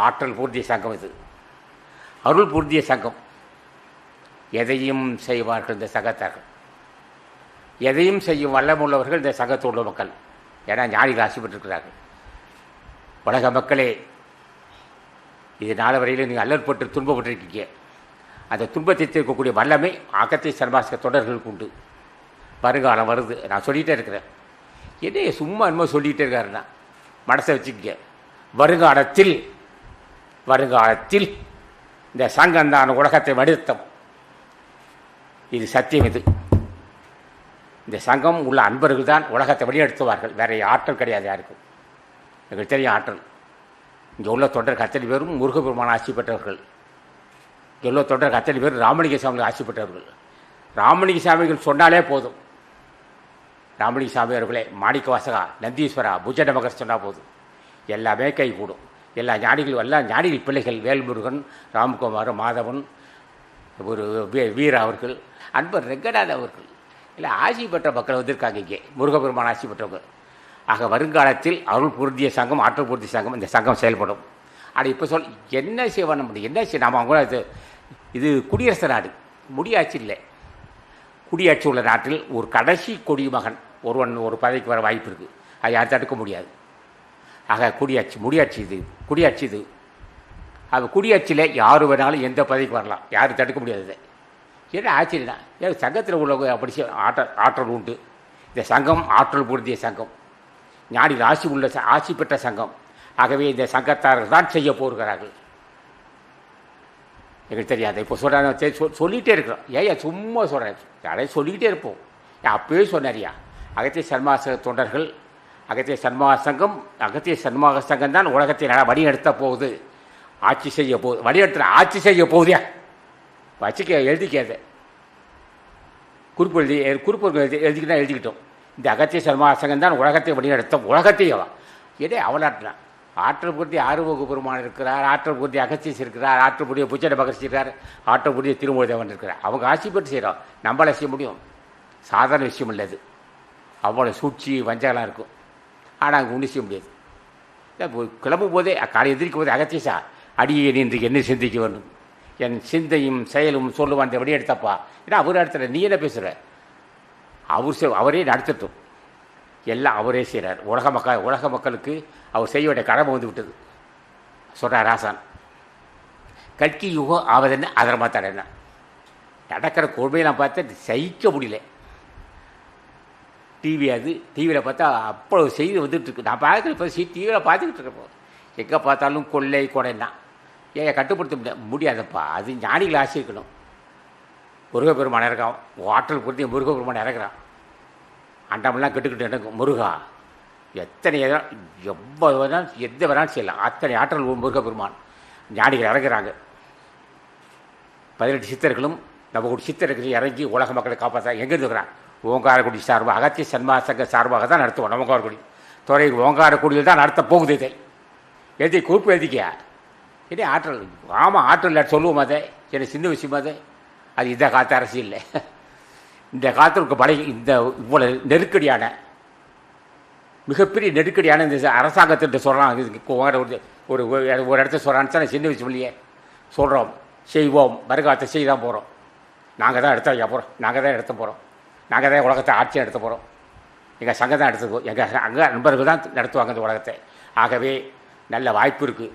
ஆற்றல் பூர்த்திய சங்கம் இது. அருள் பூர்த்திய சங்கம். எதையும் செய்வார்கள் இந்த சங்கத்தார்கள். எதையும் செய்யும் வல்லமுள்ளவர்கள் இந்த சங்கத்தோட மக்கள். ஏன்னா ஞானிகள் ஆசி பெற்றிருக்கிறார்கள். உலக மக்களே, இது நாள வரையில் நீங்கள் அல்லற்பட்டு துன்பப்பட்டிருக்கீங்க. அந்த துன்பத்தை தீர்க்கக்கூடிய வல்லமை அகத்திய சன்மார்க்க தொடர்களுக்கு உண்டு. வருங்காலம் வருது. நான் சொல்லிகிட்டே இருக்கிறேன். என்னைய சும்மா என்னமோ சொல்லிகிட்டே இருக்காருன்னா மனசை வச்சுக்க. வருங்காலத்தில் இந்த சங்கம்தான் உலகத்தை வடித்தம். இது சத்தியம். இது இந்த சங்கம் உள்ள அன்பர்கள் தான் உலகத்தை வழிநடத்துவார்கள். வேற ஆற்றல் கிடையாது யாருக்கும். எங்களுக்கு தெரியும் ஆற்றல். இங்கே உள்ள தொண்டர் அத்தனை பேரும் முருகப்பெருமான ஆட்சி பெற்றவர்கள். இங்கே உள்ள தொண்டர் அத்தனை பேரும் ராமலிங்க சாமிகள் ஆட்சி பெற்றவர்கள். ராமலிங்க சாமிகள் சொன்னாலே போதும். ராமலிங்க சாமி அவர்களே, மாணிக்க வாசகா, நந்தீஸ்வரா, புஜ நமகர் சொன்னால் போதும். எல்லாமே கை கூடும். எல்லா ஞானிகள் பிள்ளைகள் வேல்முருகன், ராம்குமார், மாதவன், ஒரு வீரா அவர்கள், அன்பர் ரெங்கநாத் அவர்கள் இல்லை ஆட்சி பெற்ற மக்கள் வந்திருக்காங்க. இங்கே முருகப்பெருமான ஆட்சி பெற்றவங்க. ஆக வருங்காலத்தில் அருள் பொருந்திய சங்கம், ஆற்றல் பொருந்திய சங்கம், இந்த சங்கம் செயல்படும். ஆனால் இப்போ என்ன செய்வோம் முடியும்? என்ன செய்ய நாம் அவங்க இது குடியரசு நாடு, முடியாட்சி இல்லை. குடியாட்சி உள்ள நாட்டில் ஒரு கடைசி கொடிமகன் ஒருவன் ஒரு பதவிக்கு வர வாய்ப்பு இருக்குது. அது யாரும் தடுக்க முடியாது. ஆக முடியாட்சி இது. அது குடியாட்சியில் யார் வேணாலும் எந்த பதவிக்கு வரலாம். யாரும் தடுக்க முடியாது. ஏன்னா ஆச்சரியம் தான். ஏன் சங்கத்தில் உள்ளவங்க அப்படி ஆற்றல் உண்டு. இந்த சங்கம் ஆற்றல் பொருந்திய சங்கம், ஞானிகள் ஆட்சி பெற்ற சங்கம். ஆகவே இந்த சங்கத்தார்கள் தான் செய்ய போகிறார்கள். எங்களுக்கு தெரியாது. இப்போ சொல்லிகிட்டே இருக்கிறோம். ஏன் சும்மா சொல்கிறேன்? யாரையும் சொல்லிக்கிட்டே இருப்போம். அப்பவே சொன்னாரியா, அகத்திய சன்மார்க்க தொண்டர்கள், அகத்திய சன்மார்க்க சங்கம் தான் உலகத்தை நல்லா வழிநடத்த போகுது, ஆட்சி செய்ய போகுதியா வச்சுக்க. எழுதிக்காத குறிப்பு எழுதிக்கிட்டோம். இந்த அகத்திய சன்மார்க்க சங்கம் தான் உலகத்தை வழிநடத்தும். உலகத்தையும் ஏதே அவலாட்டினான். ஆற்றல் பூர்த்தி ஆறுமுக பெருமான் இருக்கிறார், ஆற்றல் பூர்த்தி அகத்தியஸ் இருக்கிறார், ஆற்றல் பூர்த்திய புஜட மகர்ஷி இருக்கிறார், ஆற்றல் பூர்த்திய திருமூலதேவன் இருக்கிறார். அவங்க ஆட்சி பெற்று செய்கிறோம். நம்மளால் செய்ய முடியும்? சாதாரண விஷயம் இல்லை. அது அவ்வளோ சூழ்ச்சி வஞ்சகலாம் இருக்கும். ஆனால் அங்கே ஒன்றும் செய்ய முடியாது. கிளம்பும் போதே காலை எதிர்க்கும் போதே அகத்தியசா அடியே நின்று என்ன சிந்திக்க வேண்டும், என் சிந்தையும் செயலும் சொல்லுவான் இந்த வழி எடுத்தப்பா. ஏன்னா அவர் நடத்துகிற, நீ என்ன பேசுகிற? அவரே நடத்தட்டும். எல்லாம் அவரே செய்கிறார். உலக மக்களுக்கு அவர் செய்ய வேண்டிய கடமை வந்து விட்டது. சொல்கிறார் ராசான். கல்கி யுகம் ஆவதுன்னு அதரமா தடனா நடக்கிற கொடுமையெல்லாம் பார்த்தா சகிக்க முடியல. டிவியில் பார்த்தா அவ்வளோ செய்தி வந்துட்டுருக்கு. நான் பார்க்குற இப்போ டிவியில் பார்த்துக்கிட்டு இருப்போம். எங்கே பார்த்தாலும் கொள்ளை கொடைன்னா ஏன் கட்டுப்படுத்த முடியாதப்பா. அது ஞானிகள் ஆசை இருக்கணும். முருகப்பெருமான் இறக்கான். ஆற்றல் பொறுத்தி முருகப்பெருமான் இறக்குறான். அண்டமெல்லாம் கெட்டுக்கிட்டு நடக்கும். முருகா எவ்வளோ வேணாலும் எந்த வேணாலும் செய்யலாம். அத்தனை ஆற்றல் முருகப்பெருமான். ஞானிகள் இறங்குறாங்க. 18 சித்தர்களும் நம்ம ஒரு சித்தர்கள் இறங்கி உலக மக்களை காப்பாற்ற எங்கே இருக்கிறான்? ஓங்காரக்குடி சார்பாக, அகத்திய சன்மார்க்க சங்க சார்பாக தான் நடத்துவோம். ஓங்காரக்குடி துறை ஓங்காரக்குடியில் தான் நடத்த போகுது. எழுதி குறிப்பு எழுதிக்கியா. இதே ஆற்றல். ஆமாம், ஆற்றல் சொல்லுவோம். அதை என்ன சின்ன விஷயம்? அது இந்த காலத்து அரசியல் இல்லை. இந்த காலத்தில் இந்த இவ்வளோ நெருக்கடியான, மிகப்பெரிய நெருக்கடியான இந்த அரசாங்கத்திட்ட சொல்கிறான். ஒரு இடத்த சொல்கிறான்னு சின்ன விஷயம் இல்லையே. சொல்கிறோம், செய்வோம், வருங்காலத்தை செய்ய தான் போகிறோம். நாங்கள் தான் எடுத்து வைக்க போகிறோம். நாங்கள் தான் எடுத்து போகிறோம். நாங்கள் தான் உலகத்தை ஆட்சியை நடத்த போகிறோம். எங்கள் சங்கம் தான் எடுத்துக்குவோம். எங்கள் நண்பர்கள் தான் நடத்துவாங்க இந்த உலகத்தை. ஆகவே நல்ல வாய்ப்பு இருக்குது.